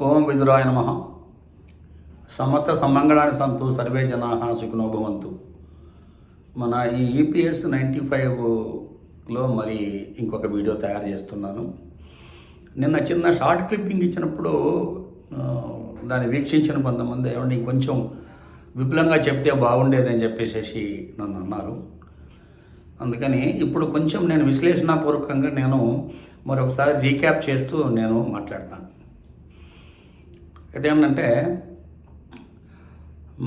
ఓం విదురాయ నమః. సమస్త సమ్మంగళాన్ని సంతు సర్వే జనాః సుఖినో భవంతు. మన ఈ ఈపీఎస్ 95లో మరి ఇంకొక వీడియో తయారు చేస్తున్నాను. నిన్న చిన్న షార్ట్ క్లిప్పింగ్ ఇచ్చినప్పుడు దాన్ని వీక్షించిన కొంతమంది ఏమంటే కొంచెం విపులంగా చెప్తే బాగుండేదని చెప్పేసి నన్ను అన్నారు. అందుకని ఇప్పుడు కొంచెం నేను విశ్లేషణాపూర్వకంగా నేను మరొకసారి రీక్యాప్ చేస్తూ నేను మాట్లాడతాను. ఇదేమంటే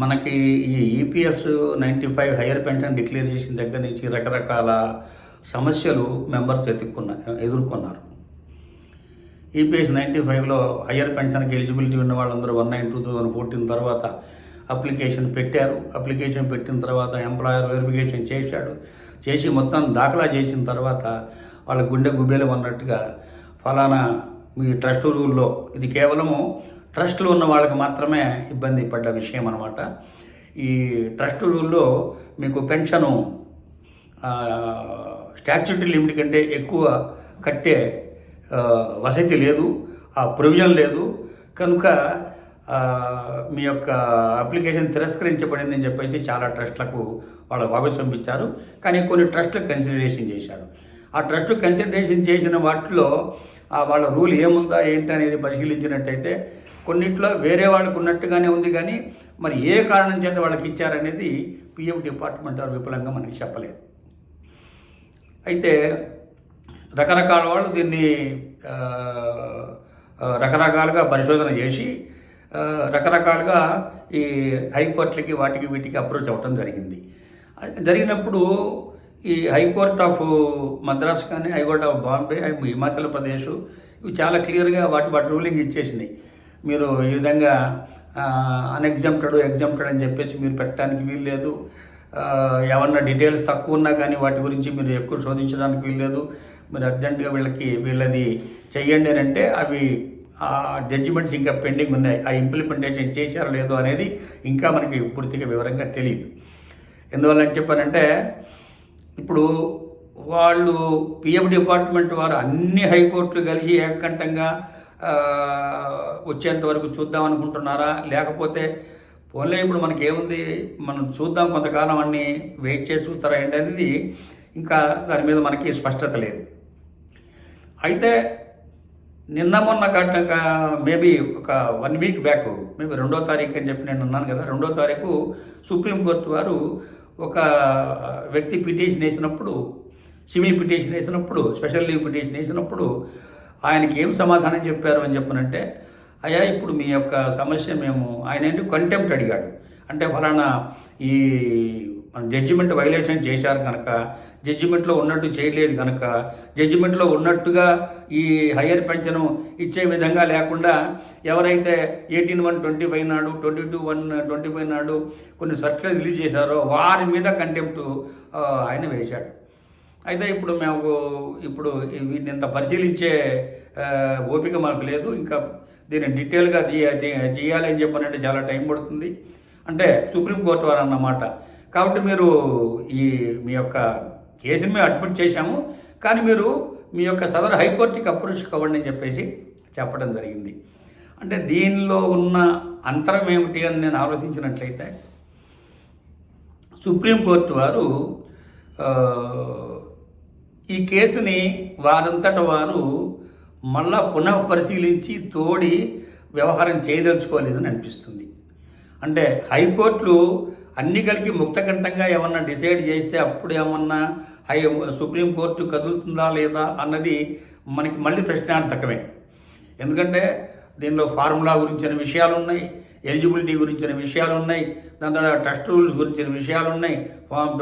మనకి ఈ ఈపీఎస్ 95 హయ్యర్ పెన్షన్ డిక్లేర్ చేసిన దగ్గర నుంచి రకరకాల సమస్యలు మెంబర్స్ ఎదుర్కొన్నారు. ఈపీఎస్ 95లో హయ్యర్ పెన్షన్కి ఎలిజిబిలిటీ ఉన్న వాళ్ళందరూ 1/9/2014 తర్వాత అప్లికేషన్ పెట్టారు. అప్లికేషన్ పెట్టిన తర్వాత ఎంప్లాయర్ వెరిఫికేషన్ చేసి మొత్తం దాఖలా చేసిన తర్వాత వాళ్ళ గుండె గుబేలు అన్నట్టుగా ఫలానా మీ ట్రస్ట్ రూల్లో ఇది కేవలము ట్రస్టులు ఉన్న వాళ్ళకి మాత్రమే ఇబ్బంది పడ్డ విషయం అనమాట. ఈ ట్రస్ట్ రూల్లో మీకు పెన్షను స్టాట్యూటరీ లిమిట్ కంటే ఎక్కువ కట్టే వసతి లేదు, ఆ ప్రొవిజన్ లేదు. కనుక మీ యొక్క అప్లికేషన్ తిరస్కరించబడిందని చెప్పేసి చాలా ట్రస్టులకు వాళ్ళ వాపసు పంపించారు. కానీ కొన్ని ట్రస్టులకు కన్సిడరేషన్ చేశారు. ఆ ట్రస్ట్ కన్సిడరేషన్ చేసిన వాటిలో వాళ్ళ రూల్ ఏముందా ఏంటి అనేది పరిశీలించినట్టయితే కొన్నిట్లో వేరే వాళ్ళకు ఉన్నట్టుగానే ఉంది, కానీ మరి ఏ కారణం చేత వాళ్ళకి ఇచ్చారనేది పిఎఫ్ డిపార్ట్మెంట్ వారు విపులంగా మనకి చెప్పలేదు. అయితే రకరకాల వాళ్ళు దీన్ని రకరకాలుగా పరిశోధన చేసి రకరకాలుగా ఈ హైకోర్టులకి వీటికి అప్రోచ్ అవ్వటం జరిగినప్పుడు ఈ హైకోర్ట్ ఆఫ్ మద్రాస్ కానీ హైకోర్ట్ ఆఫ్ బాంబే, హిమాచల్ ప్రదేశ్ ఇవి చాలా క్లియర్గా వాటి రూలింగ్ ఇచ్చేసినాయి. మీరు ఈ విధంగా ఎగ్జామ్టెడ్ అని చెప్పేసి మీరు పెట్టడానికి వీల్లేదు. ఏమన్నా డీటెయిల్స్ తక్కువ ఉన్నా కానీ వాటి గురించి మీరు ఎక్కువ శోధించడానికి వీల్లేదు. మీరు అర్జెంటుగా వీళ్ళది చెయ్యండి అని అంటే అవి ఆ జడ్జిమెంట్స్ ఇంకా పెండింగ్ ఉన్నాయి. ఆ ఇంప్లిమెంటేషన్ చేశారో లేదో అనేది ఇంకా మనకి పూర్తిగా వివరంగా తెలియదు. ఎందువల్ల అని చెప్పానంటే ఇప్పుడు వాళ్ళు పిఎఫ్ డిపార్ట్మెంట్ వారు అన్ని హైకోర్టులు కలిసి ఏకకంఠంగా వచ్చేంత వరకు చూద్దాం అనుకుంటున్నారా, లేకపోతే పోన్లే ఇప్పుడు మనకేముంది మనం చూద్దాం కొంతకాలం అన్ని వెయిట్ చేసి చూస్తారా ఏంటి అనేది ఇంకా దాని మీద మనకి స్పష్టత లేదు. అయితే నిన్న మొన్న మేబీ ఒక 1 వీక్ బ్యాక్, మేబీ 2వ తారీఖు అని చెప్పి నేను అన్నాను కదా, 2వ తారీఖు సుప్రీంకోర్టు వారు ఒక వ్యక్తి పిటిషన్ వేసినప్పుడు, సివిల్ పిటిషన్ వేసినప్పుడు, స్పెషల్ లీవ్ పిటిషన్ వేసినప్పుడు ఆయనకి ఏం సమాధానం చెప్పారు అని చెప్పనంటే, అయ్యా ఇప్పుడు మీ యొక్క సమస్య ఆయన ఏంటి కంటెంప్ట్ అడిగాడు. అంటే ఫలానా ఈ జడ్జిమెంట్ వైలేషన్ చేశారు కనుక, జడ్జిమెంట్లో ఉన్నట్టు చేయలేదు కనుక, జడ్జిమెంట్లో ఉన్నట్టుగా ఈ హయ్యర్ పెన్షన్ ఇచ్చే విధంగా లేకుండా ఎవరైతే 18/1/25 నాడు 22/1/25 నాడు కొన్ని సర్క్యులర్ రిలీజ్ చేశారో వారి మీద కంటెంప్ట్ ఆయన వేశాడు. అయితే ఇప్పుడు వీటిని ఇంత పరిశీలించే ఓపిక మాకు లేదు. ఇంకా దీన్ని డీటెయిల్గా చేయాలని చెప్పానంటే చాలా టైం పడుతుంది అంటే సుప్రీంకోర్టు వారు అన్నమాట. కాబట్టి మీరు మీ యొక్క కేసుని మేము అడ్మిట్ చేశాము, కానీ మీరు మీ యొక్క సదరు హైకోర్టుకి అప్రోచ్ కావండి అని చెప్పేసి చెప్పడం జరిగింది. అంటే దీనిలో ఉన్న అంతరం ఏమిటి అని నేను ఆలోచించినట్లయితే, సుప్రీంకోర్టు వారు ఈ కేసుని వారంతట వారు మళ్ళా పునః పరిశీలించి వ్యవహారం చేయదలుచుకోలేదని అనిపిస్తుంది. అంటే హైకోర్టులు అన్ని కలిగి ముక్తకంఠంగా ఏమన్నా డిసైడ్ చేస్తే అప్పుడు ఏమన్నా సుప్రీంకోర్టు కదులుతుందా లేదా అన్నది మనకి మళ్ళీ ప్రశ్నార్థకమే. ఎందుకంటే దీనిలో ఫార్ములా గురించిన విషయాలు ఉన్నాయి, ఎలిజిబిలిటీ గురించిన విషయాలు ఉన్నాయి, దాని తర్వాత ట్రస్ట్ రూల్స్ గురించిన విషయాలు ఉన్నాయి, ఫామ్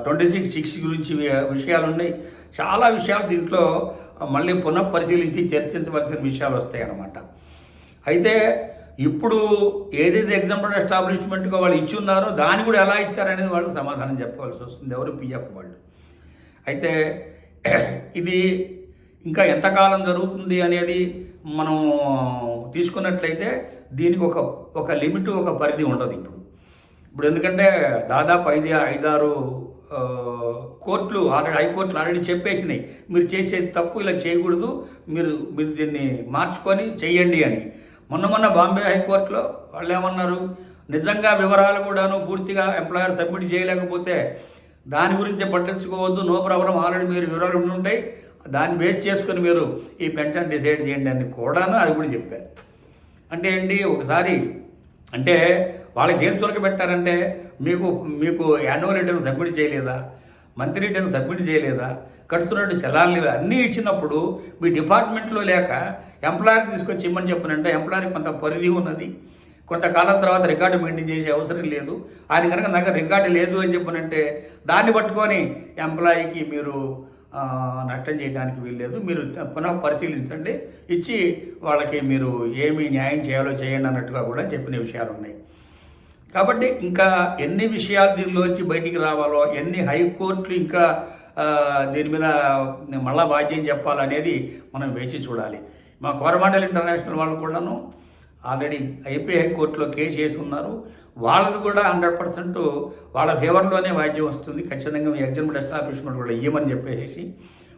26(6) గురించి విషయాలు ఉన్నాయి. చాలా విషయాలు దీంట్లో మళ్ళీ పునః పరిశీలించి చర్చించవలసిన విషయాలు వస్తాయి అన్నమాట. అయితే ఇప్పుడు ఏదైతే ఎగ్జాంపుల్ ఎస్టాబ్లిష్మెంట్గా వాళ్ళు ఇచ్చి ఉన్నారో దాన్ని కూడా ఎలా ఇచ్చారనేది వాళ్ళు సమాధానం చెప్పవలసి వస్తుంది, ఎవరు పిఎఫ్ వాళ్ళు. అయితే ఇది ఇంకా ఎంతకాలం జరుగుతుంది అనేది మనం తీసుకున్నట్లయితే దీనికి ఒక లిమిట్, ఒక పరిధి ఉండదు ఇప్పుడు ఎందుకంటే దాదాపు 5-6 కోర్టులు ఆల్రెడీ హైకోర్టులు ఆల్రెడీ చెప్పేసినాయి, మీరు చేసేది తప్పు, ఇలా చేయకూడదు, మీరు మీరు దీన్ని మార్చుకొని చెయ్యండి అని. మొన్న బాంబే హైకోర్టులో వాళ్ళు ఏమన్నారు, నిజంగా వివరాలు కూడాను పూర్తిగా ఎంప్లాయర్ సబ్మిట్ చేయలేకపోతే దాని గురించి పట్టించుకోవద్దు, నో ప్రాబ్లం, ఆల్రెడీ మీరు వివరాలు ఉండి ఉంటాయి, దాన్ని బేస్ చేసుకొని మీరు ఈ పెన్షన్ డిసైడ్ చేయండి అని కూడాను అది కూడా చెప్పారు. అంటే ఏంటి, ఒకసారి అంటే వాళ్ళకి ఏం చురక పెట్టారంటే, మీకు యాన్యువల్ రిటర్న్ సబ్మిట్ చేయలేదా, మంత్లీ రిటర్న్ సబ్మిట్ చేయలేదా, కడుతున్నట్టు చలాన్లు అన్నీ ఇచ్చినప్పుడు మీ డిపార్ట్మెంట్లో లేక ఎంప్లాయర్ తీసుకొచ్చి ఇమ్మని చెప్పనంటే ఎంప్లాయర్కి కొంత పరిధి ఉన్నది, కొంతకాలం తర్వాత రికార్డు మెయింటైన్ చేసే అవసరం లేదు. ఆయన కనుక నాకు రికార్డు లేదు అని చెప్పనంటే దాన్ని పట్టుకొని ఎంప్లాయీకి మీరు నష్టం చేయడానికి వీల్లేదు, మీరు పునః పరిశీలించండి, ఇచ్చి వాళ్ళకి మీరు ఏమి న్యాయం చేయాలో చేయండి అన్నట్టుగా కూడా చెప్పిన విషయాలు ఉన్నాయి. కాబట్టి ఇంకా ఎన్ని విషయాలు దీనిలోంచి బయటికి రావాలో, ఎన్ని హైకోర్టులు ఇంకా దీని మీద మళ్ళా వాద్యం చెప్పాలనేది మనం వేచి చూడాలి. మా కోరమాండల్ ఇంటర్నేషనల్ వాళ్ళు కూడాను ఆల్రెడీ ఐపీ హైకోర్టులో కేసు చేసి ఉన్నారు. వాళ్ళది కూడా 100% వాళ్ళ ఫేవర్లోనే వాద్యం వస్తుంది. ఖచ్చితంగా మీ ఎగ్జామ్ ఎస్టాబ్లిష్మెంట్ కూడా ఇవ్వమని చెప్పేసి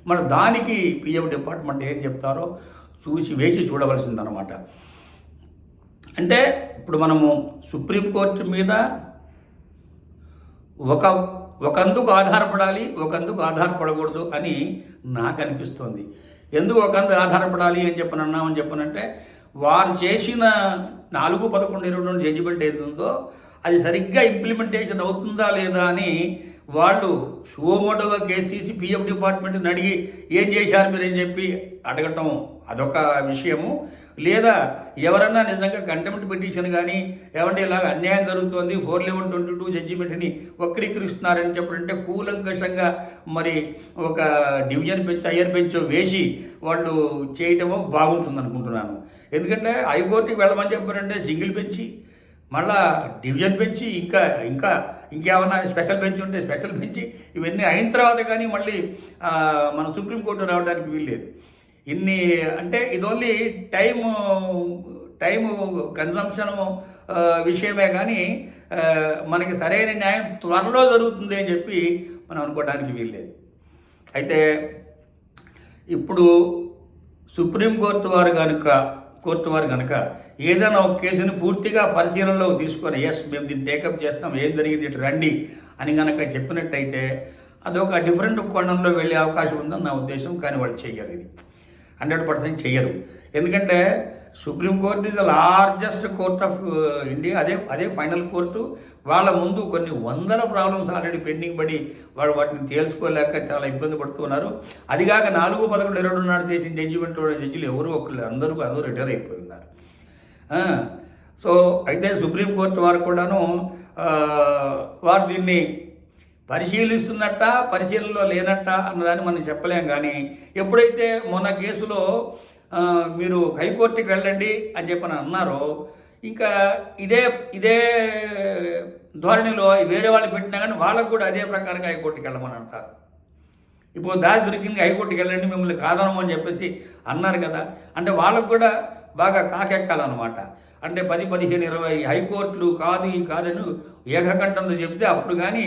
మన దానికి పిఎఫ్ డిపార్ట్మెంట్ ఏం చెప్తారో చూసి వేచి చూడవలసిందనమాట. అంటే ఇప్పుడు మనము సుప్రీంకోర్టు మీద ఒకందుకు ఆధారపడాలి, ఒకందుకు ఆధారపడకూడదు అని నాకు అనిపిస్తుంది. ఎందుకు ఒకందుకు ఆధారపడాలి అని చెప్పనంటే వారు చేసిన 4/11/22 జడ్జిమెంట్ ఏది ఉందో అది సరిగ్గా ఇంప్లిమెంటేషన్ అవుతుందా లేదా అని వాళ్ళు షోమోటోగా కేసు తీసి పిఎఫ్ డిపార్ట్మెంట్ని అడిగి ఏం చేశారు మీరేం చెప్పి అడగటం అదొక విషయము. లేదా ఎవరన్నా నిజంగా కంటెంప్ట్ పిటిషన్ కానీ ఏమంటే ఇలాగ అన్యాయం జరుగుతోంది 4/11/22 జడ్జిమెంట్ని వక్రీకరిస్తున్నారని చెప్పారంటే కూలంకషంగా మరి ఒక డివిజన్ బెంచ్, హయ్యర్ బెంచ్ వేసి వాళ్ళు చేయటమో బాగుంటుంది అనుకుంటున్నాను. ఎందుకంటే హైకోర్టుకి వెళ్ళమని చెప్పారంటే సింగిల్ బెంచి, మళ్ళా డివిజన్ బెంచి, ఇంకేమన్నా స్పెషల్ బెంచ్ ఉంటే స్పెషల్ బెంచి, ఇవన్నీ అయిన తర్వాత కానీ మళ్ళీ మన సుప్రీంకోర్టు రావడానికి వీల్లేదు. ఇన్ని అంటే ఇది ఓన్లీ టైము కన్జంప్షను విషయమే కానీ మనకి సరైన న్యాయం త్వరలో జరుగుతుంది అని చెప్పి మనం అనుకోవడానికి వీల్లేదు. అయితే ఇప్పుడు సుప్రీంకోర్టు వారు కనుక ఏదైనా ఒక కేసుని పూర్తిగా పరిశీలనలో తీసుకొని మేము దీన్ని టేకప్ చేస్తాం, ఏం జరిగింది ఇటు రండి అని కనుక చెప్పినట్టయితే అదొక డిఫరెంట్ కోణంలో వెళ్ళే అవకాశం ఉందని నా ఉద్దేశం. కానీ వాళ్ళు చెయ్యరు, ఇది 100% చెయ్యరు. ఎందుకంటే supreme court is the largest court of India, అదే ఫైనల్ కోర్టు. వాళ్ళ ముందు కొన్ని వందల ప్రాబ్లమ్స్ ఆల్రెడీ పెండింగ్ పడి వాళ్ళు వాటిని తేల్చుకోలేక చాలా ఇబ్బంది పడుతున్నారు. అదిగాక 4/11/22 నాడు చేసిన జడ్జిలు ఎవరు అందరూ రిటైర్ అయిపోతున్నారు. సో అయితే సుప్రీంకోర్టు వారు కూడాను వారు దీన్ని పరిశీలిస్తున్నట్ట పరిశీలనలో లేనట్ట అన్నదాన్ని మనం చెప్పలేం. కానీ ఎప్పుడైతే మొన్న కేసులో మీరు హైకోర్టుకి వెళ్ళండి అని చెప్పని అన్నారో ఇంకా ఇదే ధోరణిలో వేరే వాళ్ళు పెట్టినా కానీ వాళ్ళకు కూడా అదే ప్రకారంగా హైకోర్టుకి వెళ్ళమని అంటారు. ఇప్పుడు దారి దొరికింది హైకోర్టుకి వెళ్ళండి మిమ్మల్ని కాదనము అని చెప్పేసి అన్నారు కదా, అంటే వాళ్ళకు కూడా బాగా కాకెక్కాలన్నమాట. అంటే 10, 15, 20 హైకోర్టులు కాదని ఏకకంఠంతో చెప్తే అప్పుడు కానీ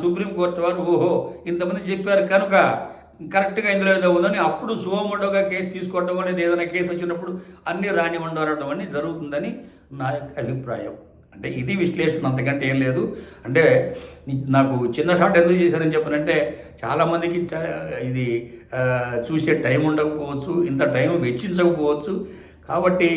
సుప్రీంకోర్టు వారు ఓహో ఇంతమంది చెప్పారు కనుక కరెక్ట్గా ఇందులో ఏదో ఉందని అప్పుడు సుమోటోగా కేసు తీసుకోవడం అనేది ఏదైనా కేసు వచ్చినప్పుడు అన్నీ రానివ్వండి అనడం అనేది జరుగుతుందని నా యొక్క అభిప్రాయం. అంటే ఇది విశ్లేషణ, అంతకంటే ఏం లేదు. అంటే నాకు చిన్న షాట్ ఎందుకు చేశారని చెప్పనంటే చాలామందికి ఇది చూసే టైం ఉండకపోవచ్చు, ఇంత టైం వెచ్చించకపోవచ్చు. కాబట్టి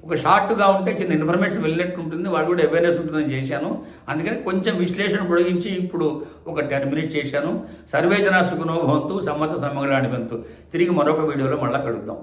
ఒక షార్ట్గా ఉంటే చిన్న ఇన్ఫర్మేషన్ వెళ్ళినట్టు ఉంటుంది, వాళ్ళు కూడా అవేర్నెస్ ఉంటుందని చేశాను. అందుకని కొంచెం విశ్లేషణ పొడిగించి ఇప్పుడు ఒక 10 minutes చేశాను. సర్వే జనా సుఖినో భవంతు, సమ్మత సమ్మగళాని వంతు. తిరిగి మరొక వీడియోలో మళ్ళీ కలుద్దాం.